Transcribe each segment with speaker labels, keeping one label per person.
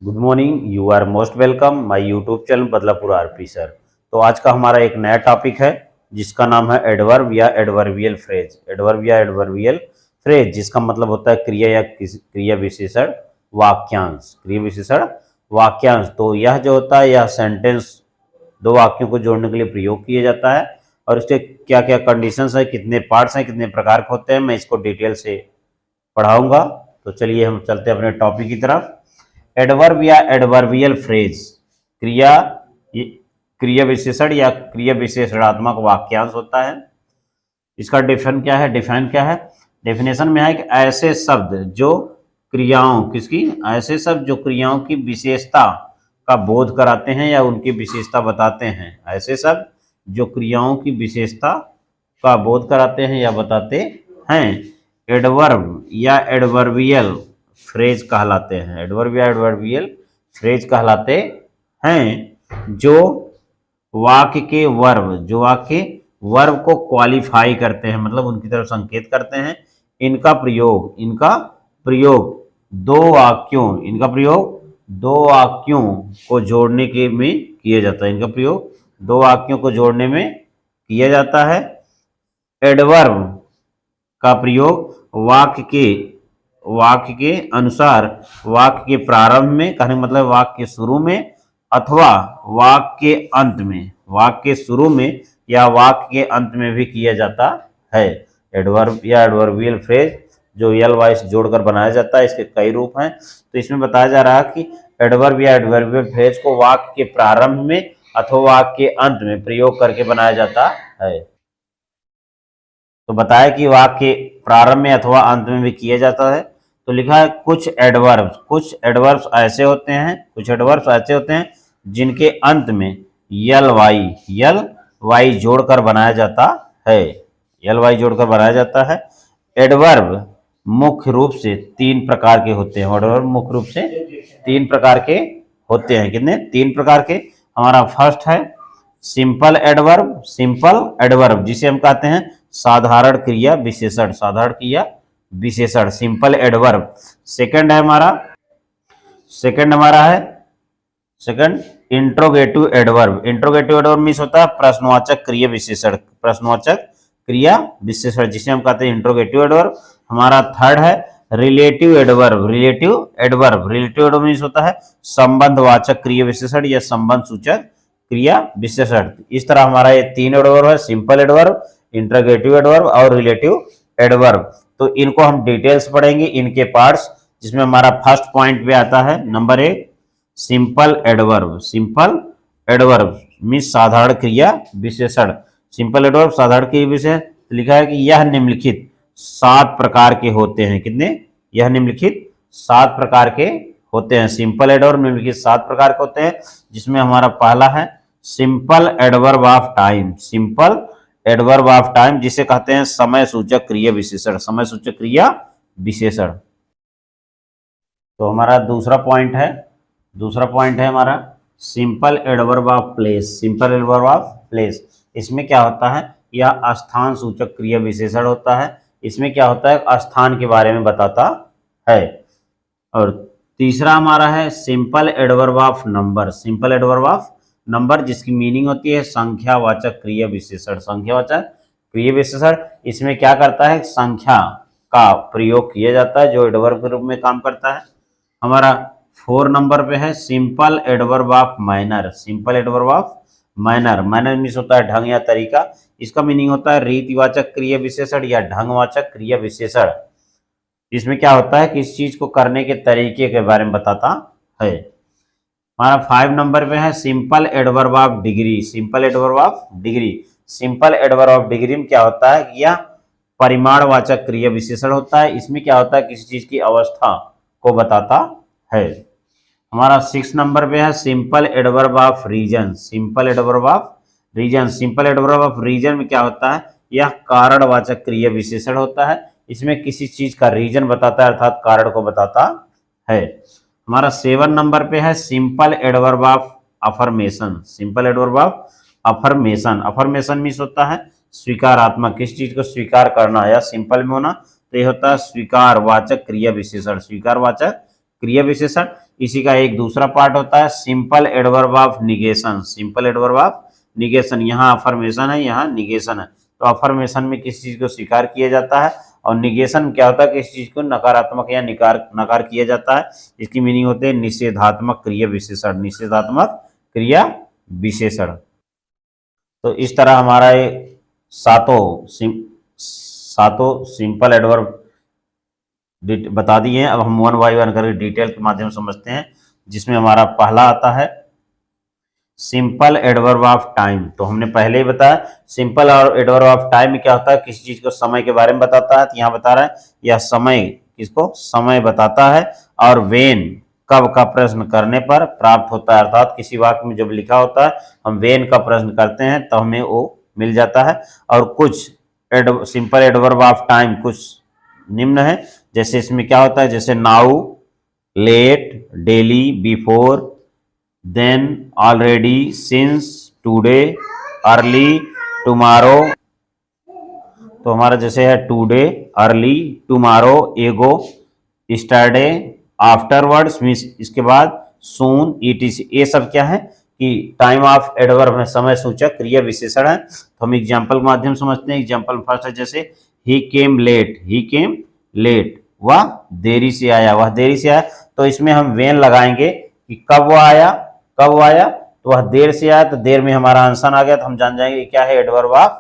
Speaker 1: Good morning. You are most welcome my YouTube channel Badlapur RP sir. तो आज का हमारा एक नया टॉपिक है जिसका नाम है एडवर्ब या एडवर्बियल फ्रेज। एडवर्ब या एडवर्बियल फ्रेज जिसका मतलब होता है क्रिया या क्रिया विशेषण वाक्यांश। क्रिया विशेषण वाक्यांश। तो यह जो होता है यह सेंटेंस दो वाक्यों को जोड़ने के लिए प्रयोग किया जाता है और इसके क्या क्या कंडीशंस है, कितने पार्ट्स हैं, कितने प्रकार के होते हैं, मैं इसको डिटेल से पढ़ाऊंगा। तो चलिए हम चलते हैं अपने टॉपिक की तरफ। एडवर्ब या एडवर्बियल फ्रेज क्रिया क्रिया विशेषण या क्रिया विशेषणात्मक वाक्यांश होता है। इसका डिफाइन क्या है? डेफिनेशन में है कि ऐसे शब्द जो क्रियाओं ऐसे शब्द जो क्रियाओं की विशेषता का बोध कराते हैं या उनकी विशेषता बताते हैं। ऐसे शब्द जो क्रियाओं की विशेषता का बोध कराते हैं या बताते हैं एडवर्ब या एडवर्बियल फ्रेज कहलाते हैं। एडवर्ब या एडवर्बियल फ्रेज कहलाते हैं जो वाक्य के वर्ब को क्वालिफाई करते हैं, मतलब उनकी तरफ संकेत करते हैं। इनका प्रयोग दो वाक्यों को जोड़ने के में किया जाता है। इनका प्रयोग दो वाक्यों को जोड़ने में किया जाता है। एडवर्ब का प्रयोग वाक्य के अनुसार वाक्य के प्रारंभ में, कहने का मतलब वाक्य के शुरू में अथवा वाक्य के अंत में, वाक्य के शुरू में या वाक्य के अंत में भी किया जाता है। एडवर्ब या एडवर्बियल फ्रेज जो यल वाइस जोड़कर बनाया जाता है, इसके कई रूप हैं। तो इसमें बताया जा रहा है कि एडवर्ब या एडवर्बियल फ्रेज को वाक्य के प्रारंभ में अथवा वाक्य के अंत में प्रयोग करके बनाया जाता है। तो बताया कि वाक्य के प्रारंभ में अथवा अंत में भी किया जाता है। तो लिखा है कुछ एडवर्ब्स ऐसे होते हैं जिनके अंत में यल वाई जोड़कर बनाया जाता है। एडवर्ब मुख्य रूप से तीन प्रकार के होते हैं। कितने? तीन प्रकार के। हमारा फर्स्ट है सिंपल एडवर्ब जिसे हम कहते हैं साधारण क्रिया विशेषण simple adverb. Second interrogative adverb means होता है प्रश्नवाचक क्रिया विशेषण जिसे हम कहते हैं इंट्रोगेटिव एडवर्ब। हमारा थर्ड है रिलेटिव एडवर्ब मीन्स होता है संबंधवाचक क्रिया विशेषण या संबंध सूचक क्रिया विशेषण। इस तरह हमारा ये तीन एडवर्ब है, सिंपल एडवर्ब, इंट्रोगेटिव एडवर्ब और रिलेटिव एडवर्ब। तो इनको हम डिटेल्स पढ़ेंगे, इनके पार्ट्स, जिसमें हमारा फर्स्ट पॉइंट पे आता है नंबर 1 सिंपल एडवर्ब मीन्स साधारण क्रिया विशेषण। सिंपल एडवर्ब साधारण क्रिया विशेषण। लिखा है कि यह निम्नलिखित 7 प्रकार के होते हैं। कितने? यह निम्नलिखित 7 प्रकार के होते हैं। सिंपल एडवर्ब निम्नलिखित 7 प्रकार के होते हैं, जिसमें हमारा पहला है सिंपल एडवर्ब ऑफ टाइम जिसे कहते हैं समय सूचक क्रिया विशेषण। तो हमारा दूसरा पॉइंट है हमारा सिंपल एडवर्ब ऑफ प्लेस। इसमें क्या होता है? यह स्थान सूचक क्रिया विशेषण होता है। इसमें क्या होता है? स्थान के बारे में बताता है। और तीसरा हमारा है सिंपल एडवर्ब ऑफ नंबर जिसकी मीनिंग होती है संख्यावाचक क्रिया विशेषण। इसमें क्या करता है? संख्या का प्रयोग किया जाता है जो एडवर्ब के रूप में काम करता है। हमारा 4 नंबर पे है simple adverb of manner means होता है ढंग या तरीका। इसका मीनिंग होता है रीतिवाचक क्रिया विशेषण या ढंगवाचक क्रिया विशेषण। इसमें क्या होता है कि इस चीज को करने के तरीके के बारे में बताता है। हमारा 5 नंबर पे है सिंपल एडवर्ब ऑफ डिग्री में क्या होता है? यह परिमाणवाचक क्रिया विशेषण होता है। इसमें क्या होता है? किसी चीज की अवस्था को बताता है। हमारा 6 नंबर पे है सिंपल एडवर्ब ऑफ रीजन में क्या होता है? यह कारणवाचक क्रिया विशेषण होता है। इसमें किसी चीज का रीजन बताता है अर्थात कारण को बताता है। हमारा 7 नंबर पे है simple adverb of affirmation means होता है स्वीकारात्मक, किसी चीज को स्वीकार करना या सिंपल में होना। तो यह होता है स्वीकारवाचक क्रिया विशेषण क्रिया विशेषण। इसी का एक दूसरा पार्ट होता है simple adverb of negation. Simple adverb of negation, यहाँ अफर्मेशन है, यहाँ निगेशन है। तो अफर्मेशन में किसी चीज को स्वीकार किया जाता है और निगेशन क्या होता है, किसी चीज को नकारात्मक या नकार किया जाता है। इसकी मीनिंग होते हैं निषेधात्मक क्रिया विशेषण, निषेधात्मक क्रिया विशेषण। तो इस तरह हमारा ये सातों सिंपल एडवर्ब बता दिए हैं। अब हम वन बाई वन करके डिटेल के माध्यम से समझते हैं, जिसमें हमारा पहला आता है सिंपल एडवर्ब ऑफ टाइम। तो हमने पहले ही बताया सिंपल और एडवर्ब ऑफ टाइम में क्या होता है, किसी चीज को समय के बारे में बताता है। तो यहाँ बता रहा है यह समय, किसको, समय बताता है। और वेन, कब का प्रश्न करने पर प्राप्त होता है, अर्थात किसी वाक्य में जब लिखा होता है हम वेन का प्रश्न करते हैं तो हमें वो मिल जाता है। और कुछ सिंपल एडवर्ब ऑफ टाइम कुछ निम्न है, जैसे इसमें क्या होता है, जैसे now, late, daily, before, then, already, since, today, early, tomorrow. तो हमारा जैसे है टुडे, अर्ली, टुमारो, एगो, स्टरडे, आफ्टरवर्ड्स मीन्स इसके बाद, सून, ईटीसी। ये सब क्या है कि टाइम ऑफ एडवर्ब है, समय सूचक क्रिया विशेषण है। तो हम एग्जाम्पल के माध्यम समझते हैं। एग्जाम्पल फर्स्ट है जैसे ही केम लेट, ही केम लेट, वह देरी से आया, वह देरी से आया। तो इसमें हम वेन लगाएंगे कि कब वह आया, कब वो आया, तो वह देर से आया। तो देर में हमारा आंसर आ गया, तो हम जान जाएंगे क्या है, adverb of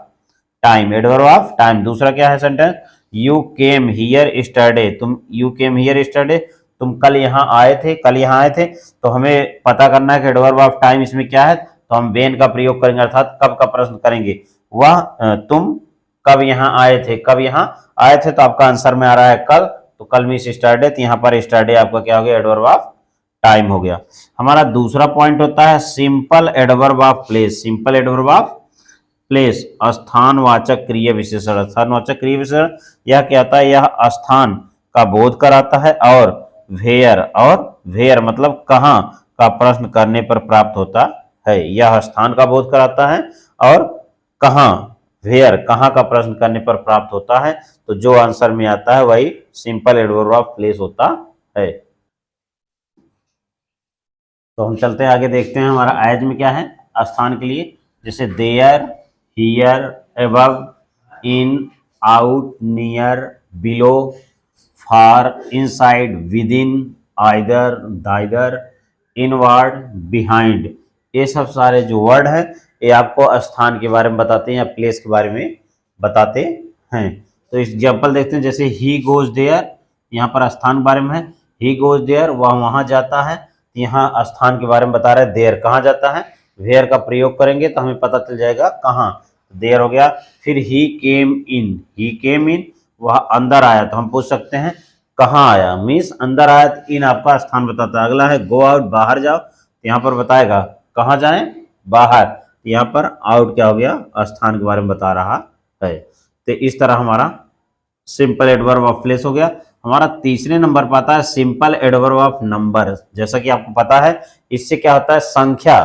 Speaker 1: time, adverb of time. दूसरा क्या है सेंटेंस, यू केम हियर स्टरडे, तुम यू केम हियर स्टरडे, तुम कल यहाँ आए थे, कल यहाँ आए थे। तो हमें पता करना है कि एडवर्ब ऑफ टाइम इसमें क्या है, तो हम वेन का प्रयोग करेंगे, अर्थात कब का प्रश्न करेंगे। वह तुम कब यहाँ आए थे, कब यहाँ आए थे, तो आपका आंसर में आ रहा है कल। तो कल मीन्स स्टरडे, तो यहाँ पर स्टरडे आपका क्या हो गया, एडवर्ब ऑफ टाइम हो गया। हमारा दूसरा पॉइंट होता है simple adverb of place. Simple adverb of place, स्थानवाचक क्रिया विशेषण। स्थानवाचक क्रिया विशेषण यह क्या होता है, यह स्थान का बोध कराता है। और वेयर मतलब कहाँ का प्रश्न करने पर प्राप्त होता है, यह स्थान का बोध कराता है। और कहाँ, वेयर, कहाँ का प्रश्न करने पर प्राप्त होता है। तो जो आंसर में आता है वही सिंपल एडवर्ब ऑफ प्लेस होता है। तो हम चलते हैं आगे, देखते हैं हमारा एज में क्या है, स्थान के लिए। जैसे there, here, above, in, out, near, below, far, inside, within, hither, thither, inward, behind. ये सब सारे जो वर्ड हैं ये आपको स्थान के बारे में बताते हैं या प्लेस के बारे में बताते हैं। तो एग्जाम्पल देखते हैं, जैसे ही गोज देयर, यहाँ पर स्थान के बारे में है। ही गोज देयर, वह वहाँ जाता है। यहाँ स्थान के बारे में बता रहे हैं, देयर कहाँ जाता है। वेयर का प्रयोग करेंगे तो हमें पता चल जाएगा कहाँ, देयर हो गया। फिर ही केम इन, ही केम इन, वह अंदर आया। तो हम पूछ सकते हैं कहाँ आया, मीन्स अंदर आया। तो इन आपका स्थान बताता है। अगला है गो आउट, बाहर जाओ। तो यहाँ पर बताएगा कहाँ जाएं, बाहर। यहाँ पर आउट क्या हो गया, स्थान के बारे में बता रहा है। तो इस तरह हमारा सिंपल एडवर्ब ऑफ प्लेस हो गया। हमारा तीसरे नंबर पर आता है सिंपल एडवर्ब ऑफ नंबर। जैसा कि आपको पता है इससे क्या होता है, संख्या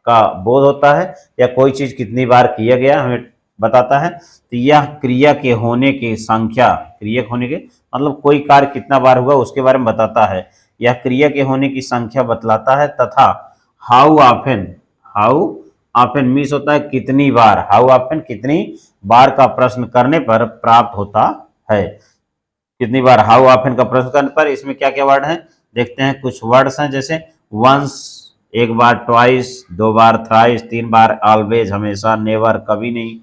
Speaker 1: का बोध होता है या कोई चीज कितनी बार किया गया हमें बताता है। तो यह क्रिया के होने की संख्या, क्रिया के होने के मतलब कोई कार्य कितना बार हुआ उसके बारे में बताता है। यह क्रिया के होने की संख्या बतलाता है। तथा how often, how often means होता है कितनी बार, हाउ ऑफन कितनी बार का प्रश्न करने पर प्राप्त होता है। कितनी बार, हाउ ऑफन का प्रश्न करने पर। इसमें क्या क्या वर्ड हैं देखते हैं। कुछ वर्ड्स हैं जैसे वंस एक बार, ट्वाइस दो बार, थ्राइस तीन बार, ऑलवेज हमेशा, नेवर कभी नहीं,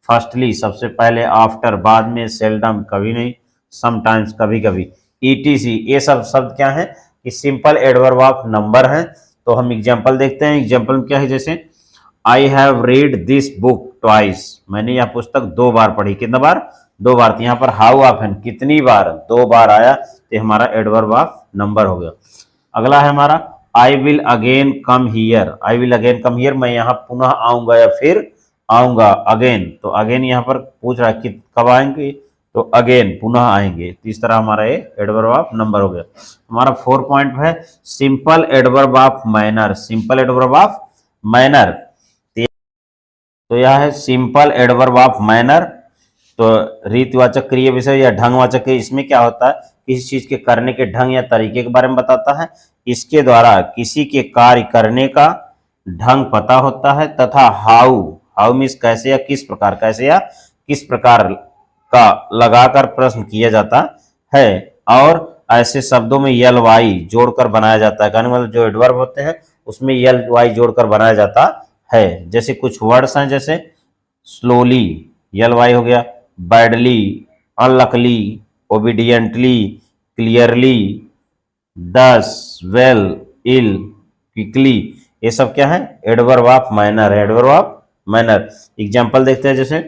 Speaker 1: फर्स्टली सबसे पहले, आफ्टर बाद में, सेल्डम कभी नहीं, समटाइम्स कभी कभी, ईटीसी। ये सब शब्द क्या है कि सिंपल एडवर्ब ऑफ नंबर है। तो हम एग्जाम्पल देखते हैं। एग्जाम्पल में क्या है, जैसे I have read this book twice, मैंने यह पुस्तक दो बार पढ़ी। कितना बार, दो बार। तो यहाँ पर हाउ ऑफन कितनी बार, दो बार आया। तो हमारा एडवर्ब ऑफ नंबर हो गया। अगला है हमारा I will again come here, I will again come here, मैं यहाँ पुनः आऊंगा या फिर आऊंगा, अगेन। तो अगेन यहाँ पर पूछ रहा है कि कब आएंगे, तो अगेन पुनः आएंगे। तो इस तरह हमारा ये एडवर्ब ऑफ नंबर हो गया। हमारा 4 पॉइंट है simple adverb of manner. Simple adverb of manner, तो यह है सिंपल एडवर्ब ऑफ मैनर। तो रीतिवाचक क्रिया विशेषण या ढंगवाचक क्रिया, इसमें क्या होता है किसी चीज के करने के ढंग या तरीके के बारे में बताता है। इसके द्वारा किसी के कार्य करने का ढंग पता होता है। तथा हाउ, हाउ मीन्स कैसे या किस प्रकार, कैसे या किस प्रकार का लगाकर प्रश्न किया जाता है। और ऐसे शब्दों में यल वाई जोड़कर बनाया जाता है। कहने मतलब जो एडवर्ब होते हैं उसमें यल वाई जोड़कर बनाया जाता है। जैसे कुछ वर्ड्स हैं, जैसे स्लोली यल वाई हो गया, बैडली, अनलकली, ओबीडियंटली, क्लियरली, दस, वेल, इल, क्विकली, ये सब क्या है? एडवर्ब ऑफ मैनर है, एडवर्ब ऑफ मैनर। एग्जाम्पल देखते हैं, जैसे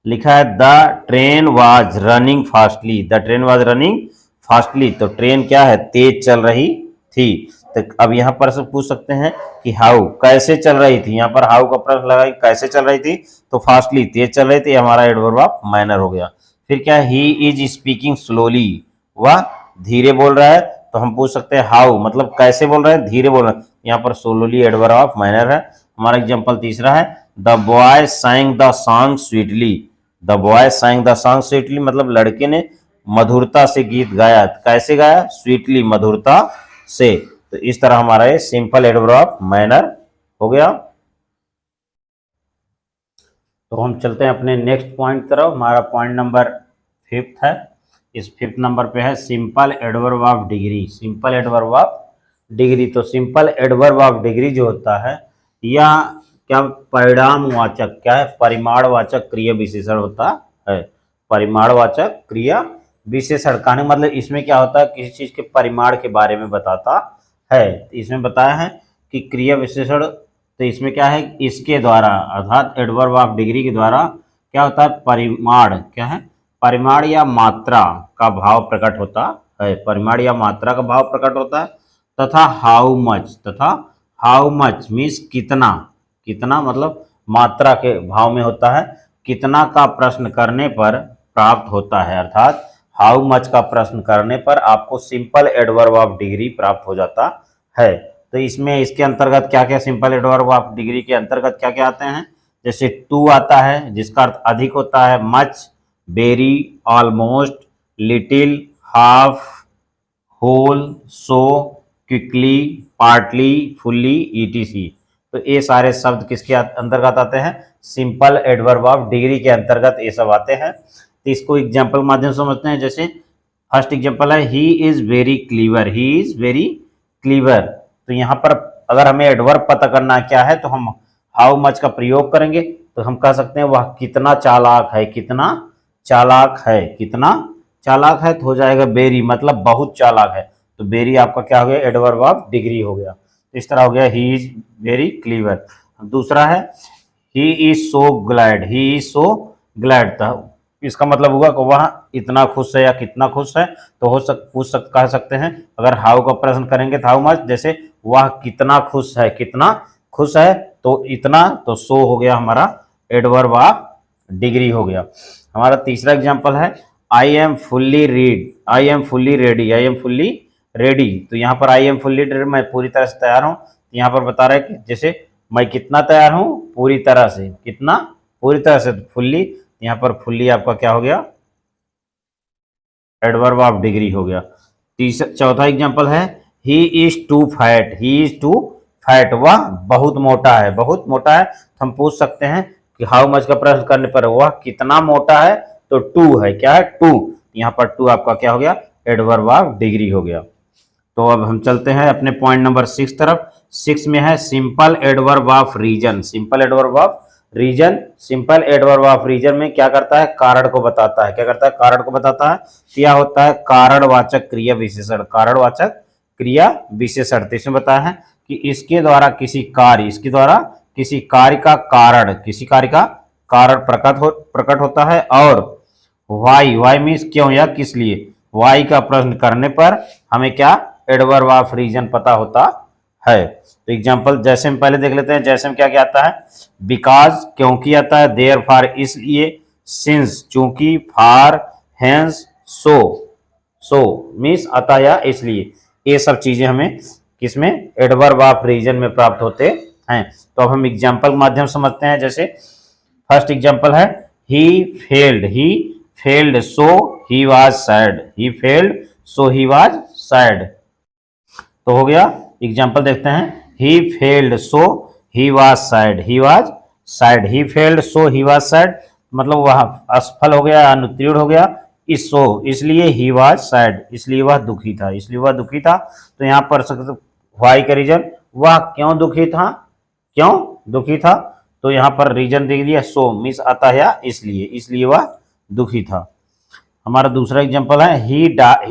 Speaker 1: लिखा है the train was running fastly, the train was running fastly, तो ट्रेन क्या है? तेज चल रही थी। तो अब यहाँ पर से पूछ सकते हैं कि हाउ, कैसे चल रही थी। यहाँ पर हाउ का प्रश्न लगा, कैसे चल रही थी, तो फास्टली तेज चल रही थी, हमारा एडवर्ब ऑफ मैनर हो गया। फिर क्या है? ही इज स्पीकिंग स्लोली, वह धीरे बोल रहा है, तो हम पूछ सकते हैं हाउ, मतलब कैसे बोल रहे हैं? धीरे बोल रहे हैं। यहाँ पर स्लोली एडवर्ब ऑफ मैनर है। हमारा एग्जाम्पल तीसरा है the boy sang the song sweetly, the boy sang the song sweetly, मतलब लड़के ने मधुरता से गीत गाया। कैसे गाया? स्वीटली, मधुरता से। तो इस तरह हमारा ये सिंपल एडवर्ब ऑफ मैनर हो गया। तो हम चलते हैं अपने नेक्स्ट पॉइंट तरफ। हमारा पॉइंट नंबर 5 है। इस 5th नंबर पे है simple adverb of degree, simple adverb of degree. तो सिंपल एडवर्ब ऑफ डिग्री जो होता है, या क्या परिणामवाचक, क्या है? परिमाणवाचक क्रिया विशेषण होता है। परिमाणवाचक क्रिया विशेषण का मतलब इसमें क्या होता है? किसी चीज के परिमाण के बारे में बताता है। इसमें बताया है कि क्रिया विशेषण, तो इसमें क्या है? इसके द्वारा, अर्थात एडवर्ब ऑफ डिग्री के द्वारा क्या होता है? परिमाण, क्या है? परिमाण या मात्रा का भाव प्रकट होता है। परिमाण या मात्रा का भाव प्रकट होता है। तथा हाउ मच, तथा हाउ मच मीन्स कितना, कितना मतलब मात्रा के भाव में होता है। कितना का प्रश्न करने पर प्राप्त होता है, अर्थात हाउ मच का प्रश्न करने पर आपको सिंपल एडवर्ब ऑफ डिग्री प्राप्त हो जाता है। तो इसमें इसके अंतर्गत क्या क्या, सिंपल एडवर्ब ऑफ डिग्री के अंतर्गत क्या क्या आते हैं? जैसे टू आता है, जिसका अर्थ अधिक होता है, much, very, almost, little, half, whole, so, quickly, partly, fully, ETC. तो ये सारे शब्द किसके अंतर्गत आते हैं? सिंपल एडवर्ब ऑफ डिग्री के अंतर्गत ये सब आते हैं। तो इसको एग्जाम्पल माध्यम से समझते हैं। जैसे फर्स्ट एग्जाम्पल है he is very clever, he is very clever. तो यहाँ पर अगर हमें एडवर्ब पता करना क्या है, तो हम हाउ मच का प्रयोग करेंगे। तो हम कह सकते हैं वह कितना चालाक है, कितना चालाक है, कितना चालाक है, तो हो जाएगा वेरी, मतलब बहुत चालाक है। तो वेरी आपका क्या हो गया? एडवर्ब ऑफ डिग्री हो गया। तो इस तरह हो गया ही इज वेरी क्लीवर। दूसरा है he is so glad, he is so glad, तो इसका मतलब हुआ कि वह इतना खुश है या कितना खुश है। तो कह सकते हैं, अगर हाउ का प्रश्न करेंगे तो हाउ मच, जैसे वह कितना खुश है, कितना खुश है, तो इतना, तो सो हो गया हमारा एडवर्ब ऑफ डिग्री हो गया। हमारा तीसरा एग्जाम्पल है I am fully read, I am fully ready, I am fully ready. तो यहाँ पर आई एम फुल्ली रेडी, मैं पूरी तरह से तैयार हूँ। तो यहाँ पर बता रहा है कि जैसे मैं कितना तैयार हूँ? पूरी तरह से, कितना? पूरी तरह से, फुल्ली। यहाँ पर फुल्ली आपका क्या हो गया? एडवर्ब ऑफ डिग्री हो गया। चौथा एग्जाम्पल है he is too fat, he is too fat, वह बहुत मोटा है, बहुत मोटा है। तो हम पूछ सकते हैं कि हाउ मच का प्रश्न करने पर वह कितना मोटा है, तो टू है, क्या है? टू। यहाँ पर टू आपका क्या हो गया? एडवर्ब ऑफ डिग्री हो गया। तो अब हम चलते हैं अपने पॉइंट नंबर 6 तरफ। 6 में है simple adverb of reason, simple adverb of reason. Simple adverb of reason में क्या करता है? कारण को बताता है। क्या करता है? कारण को बताता है। क्या होता है? कारणवाचक क्रिया विशेषण, कारणवाचक क्रिया विशेषण। तो इसमें बताया है कि इसके द्वारा किसी कार्य, इसके द्वारा किसी कार्य का कारण, किसी कार्य का कारण प्रकट होता है। और वाई, वाई मीन्स क्यों या किस लिए, वाई का प्रश्न करने पर हमें क्या? एडवर्ब ऑफ रीजन पता होता है। तो एग्जाम्पल जैसे हम पहले देख लेते हैं। जैसे में क्या क्या आता है? बिकॉज, क्योंकि आता है। देयर फॉर, इसलिए। सिंस, चूंकि। For, hence, so, so means अतः या इसलिए। ये सब चीजें हमें किसमें? एडवर्ब ऑफ रीजन में प्राप्त होते हैं। तो अब हम एग्जाम्पल के माध्यम से समझते हैं। जैसे फर्स्ट एग्जाम्पल है he failed, he failed so he was sad, he failed so he was sad. तो हो गया। एग्जाम्पल देखते हैं। He failed so he was sad, he was sad, he failed so he was sad, मतलब वह असफल हो गया, अनुत्तीर्ण हो गया, इस सो इसलिए ही वाज सैड, इसलिए वह दुखी था, इसलिए वह दुखी था। तो यहाँ पर व्हाई का रीजन, वह क्यों दुखी था, क्यों दुखी था, तो यहाँ पर रीजन दे दिया सो मिस आता है इसलिए, इसलिए वह दुखी था। हमारा दूसरा एग्जांपल है he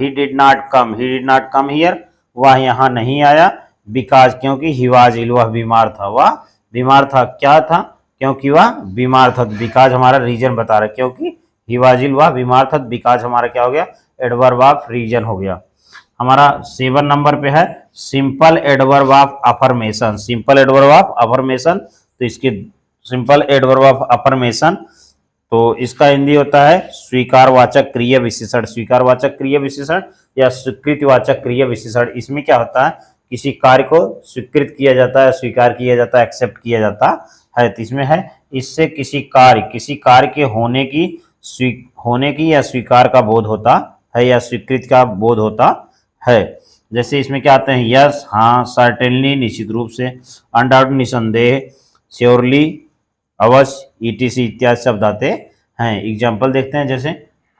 Speaker 1: did not come, he did not come here, वह यहाँ नहीं आया, बिकॉज क्योंकि ही वाज इल, वह बीमार था, वह बीमार था, क्या था, क्योंकि वह बीमार था। बिकॉज हमारा रीजन बता रहा है, क्योंकि ही वाज इल वह बीमार था, बिकॉज हमारा क्या हो गया, एडवर्ब ऑफ रीजन हो गया। हमारा 7 नंबर पे है simple adverb of affirmation, simple adverb of affirmation. तो इसके सिंपल एडवर्ब ऑफ अफर्मेशन, तो इसका हिंदी होता है स्वीकारवाचक क्रिया विशेषण, स्वीकारवाचक क्रिया विशेषण या स्वीकृतिवाचक क्रिया विशेषण। इसमें क्या होता है, किसी कार्य को स्वीकृत किया जाता है, स्वीकार किया जाता है, एक्सेप्ट किया जाता है। तो इसमें है इससे किसी कार्य के होने की या स्वीकार का बोध होता है या स्वीकृति का बोध होता है। जैसे इसमें क्या आते हैं, यस, हाँ, सर्टेनली निश्चित रूप से, अनडाउट निसंदेह, श्योरली अवश्य, ईटीसी इत्यादि शब्द आते हैं। एग्जाम्पल देखते हैं। जैसे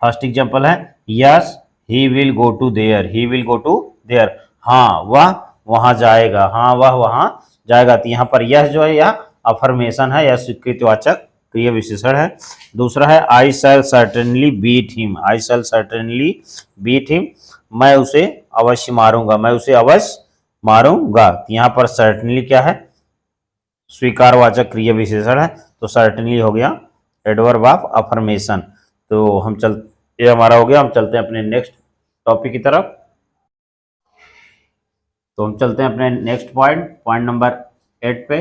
Speaker 1: फर्स्ट एग्जाम्पल है yes he will go to there, he will go to there, हाँ वह वहां जाएगा, हाँ वह वहां जाएगा। तो यहाँ पर यस जो है यह अफर्मेशन है या स्वीकृतिवाचक क्रिया विशेषण है। दूसरा है आई शैल सर्टेनली बीट हिम, आई शैल सर्टेनली बीट हिम, मैं उसे अवश्य मारूंगा, मैं उसे अवश्य मारूंगा। तो यहाँ पर सर्टेनली क्या है, स्वीकारवाचक क्रिया विशेषण है, तो सर्टेनली हो गया एडवर्ब ऑफ अफर्मेशन। तो ये हमारा हो गया। हम चलते हैं अपने नेक्स्ट टॉपिक की तरफ। तो हम चलते हैं अपने नेक्स्ट पॉइंट नंबर 8 पे।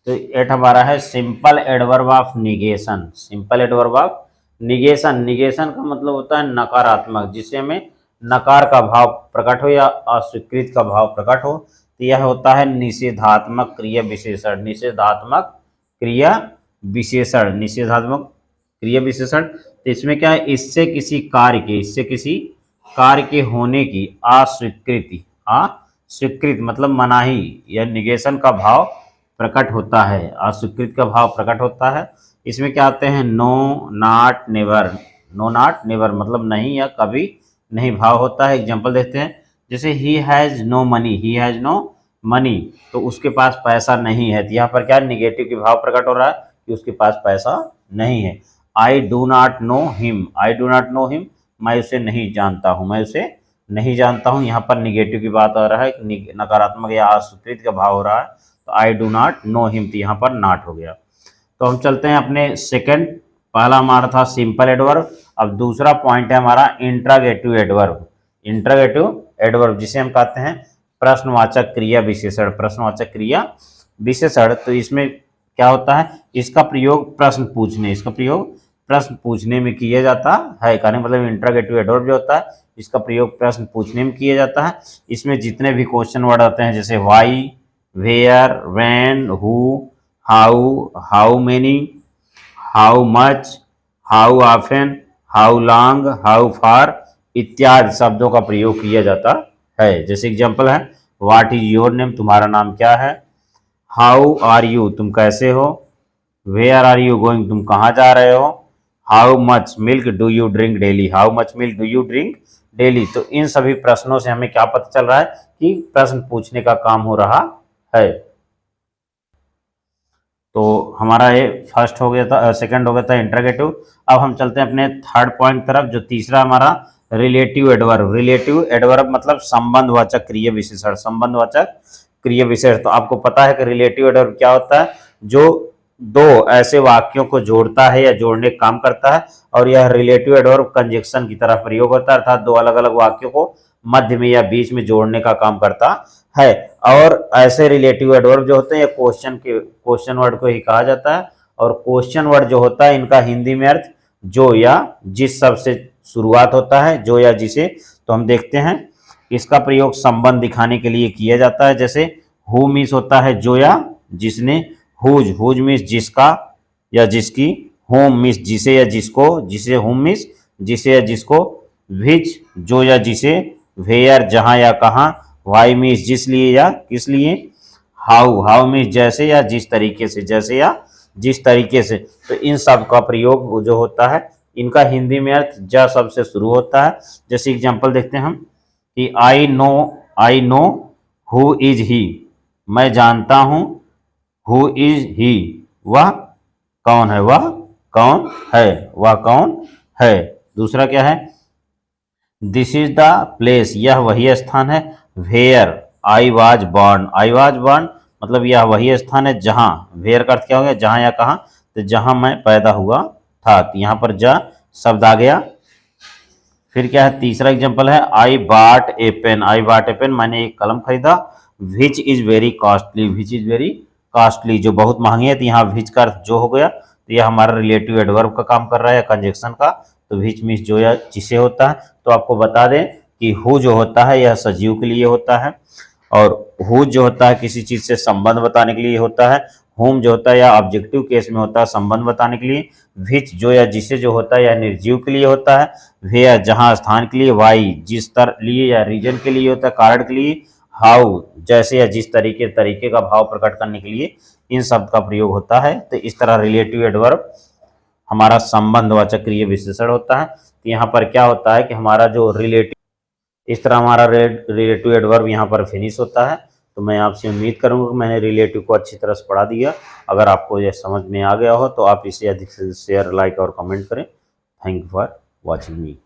Speaker 1: तो 8 हमारा है simple adverb of negation, simple adverb of negation. Negation का मतलब होता है नकारात्मक, जिससे हमें नकार का भाव प्रकट हो या अस्वीकृत का भाव प्रकट हो। तो यह होता है निषेधात्मक क्रिया विशेषण, निषेधात्मक क्रिया विशेषण, निषेधात्मक क्रिया विशेषण। तो इसमें क्या है, इससे किसी कार्य के होने की अस्वीकृति, अस्वीकृत मतलब मनाही या निगेशन का भाव प्रकट होता है, अस्वीकृत का भाव प्रकट होता है। इसमें क्या आते हैं, no, not, never, no not never मतलब नहीं या कभी नहीं भाव होता है। एग्जाम्पल देखते हैं। जैसे he has no money, he has no money, तो उसके पास पैसा नहीं है। तो यहाँ पर क्या निगेटिव के भाव प्रकट हो रहा है कि उसके पास पैसा नहीं है। I do not know him, I do not know him, मैं उसे नहीं जानता हूँ, मैं उसे नहीं जानता हूँ। यहाँ पर निगेटिव की बात आ रहा है, नकारात्मक या अस्वीकृत का भाव हो रहा है। तो I do not know him, तो यहाँ पर नॉट हो गया। तो हम चलते हैं अपने सेकंड, पहला हमारा था सिंपल एडवर्ब। अब दूसरा पॉइंट है हमारा इंट्रागेटिव एडवर्ब, इंट्रागेटिव एडवर्ब जिसे हम कहते हैं प्रश्नवाचक क्रिया विशेषण, प्रश्नवाचक क्रिया विशेषण। तो इसमें क्या होता है, इसका प्रयोग प्रश्न पूछने, इसका प्रयोग प्रश्न पूछने में किया जाता है। कहने मतलब इंट्रागेटिव एडवर्ब जो होता है इसका प्रयोग प्रश्न पूछने में किया जाता है। इसमें जितने भी क्वेश्चन वर्ड आते हैं जैसे why, where, when, who, how, how many, how much, how often, how long, how far इत्यादि शब्दों का प्रयोग किया जाता है। जैसे एग्जांपल है व्हाट इज योर नेम, तुम्हारा नाम क्या है, हाउ आर यू, तुम कैसे हो, वेयर आर यू गोइंग, तुम कहाँ जा रहे हो, how much milk do you drink daily, how much milk do you drink daily. तो इन सभी प्रश्नों से हमें क्या पता चल रहा है कि प्रश्न पूछने का काम हो रहा है। तो हमारा ये फर्स्ट हो गया था, सेकंड हो गया था इंट्रोगेटिव। अब हम चलते हैं अपने थर्ड पॉइंट तरफ, जो तीसरा हमारा रिलेटिव एडवर्ब। रिलेटिव एडवर्ब मतलब संबंधवाचक क्रिया विशेषण, संबंधवाचक क्रिया विशेषण। तो आपको पता है कि रिलेटिव एडवर्ब क्या होता है, जो दो ऐसे वाक्यों को जोड़ता है या जोड़ने का काम करता है, और यह रिलेटिव एडवर्ब कंजक्शन की तरह प्रयोग होता है, अर्थात दो अलग अलग वाक्यों को मध्य में या बीच में जोड़ने का काम करता है। और ऐसे रिलेटिव एडवर्ब जो होते हैं क्वेश्चन वर्ड को ही कहा जाता है। और क्वेश्चन वर्ड जो होता है इनका हिंदी में अर्थ जो या जिस शब्द से शुरुआत होता है, जो या जिसे। तो हम देखते हैं इसका प्रयोग संबंध दिखाने के लिए किया जाता है। जैसे हु मीन्स होता है जो या जिसने, हुज मीन्स जिसका या जिसकी, होम मीन्स जिसे या जिसको, जिसे होम मीन्स जिसे या जिसको, विच जो या जिसे, वेयर जहां या कहां, वाई मीन्स जिस लिए या किस लिए, हाउ मीन्स जैसे या जिस तरीके से, जैसे या जिस तरीके से। तो इन सब का प्रयोग जो होता है, इनका हिंदी में अर्थ ज शब्द से शुरू होता है। जैसे एग्जांपल देखते हैं हम कि I know who is he, मैं जानता हूं, हु इज ही, वह कौन है, वह कौन है, वह कौन है। दूसरा क्या है, दिस इज द प्लेस, यह वही स्थान है, वेयर आई वाज बॉर्न मतलब यह वही स्थान है जहां, वेयर का अर्थ क्या हो गया, जहां या कहां, तो जहां मैं पैदा हुआ था, तो यहां पर जा शब्द आ गया। फिर क्या है, तीसरा एग्जांपल है, आई बाट ए पेन, मैंने एक कलम खरीदा, विच इज वेरी कॉस्टली, जो बहुत महंगी है। तो यहाँ विच का अर्थ जो हो गया, तो यह हमारा रिलेटिव एडवर्ब का काम कर रहा है, कंजक्शन का। तो विच मीन्स जो या जिसे होता है। तो आपको बता दें कि हु जो होता है यह सजीव के लिए होता है, और हु जो होता है किसी चीज से संबंध बताने के लिए होता है, होम जो होता है या ऑब्जेक्टिव केस में होता है संबंध बताने के लिए, विच जो या जिसे जो होता है या निर्जीव के लिए होता है, वेयर जहां स्थान के लिए, वाई जिस लिए या रीजन के लिए होता है कारण के लिए, हाउ जैसे या जिस तरीके का भाव प्रकट करने के लिए इन शब्द का प्रयोग होता है। तो इस तरह रिलेटिव एडवर्ब हमारा संबंधवाचक क्रिया विशेषण होता है। तो यहाँ पर क्या होता है कि हमारा जो रिलेटिव, इस तरह हमारा रिलेटिव एडवर्ब यहाँ पर फिनिश होता है। तो मैं आपसे उम्मीद करूंगा कि मैंने रिलेटिव को अच्छी तरह से पढ़ा दिया। अगर आपको यह समझ में आ गया हो तो आप इसे अधिक से शेयर, लाइक और कमेंट करें। Thank you for watching me.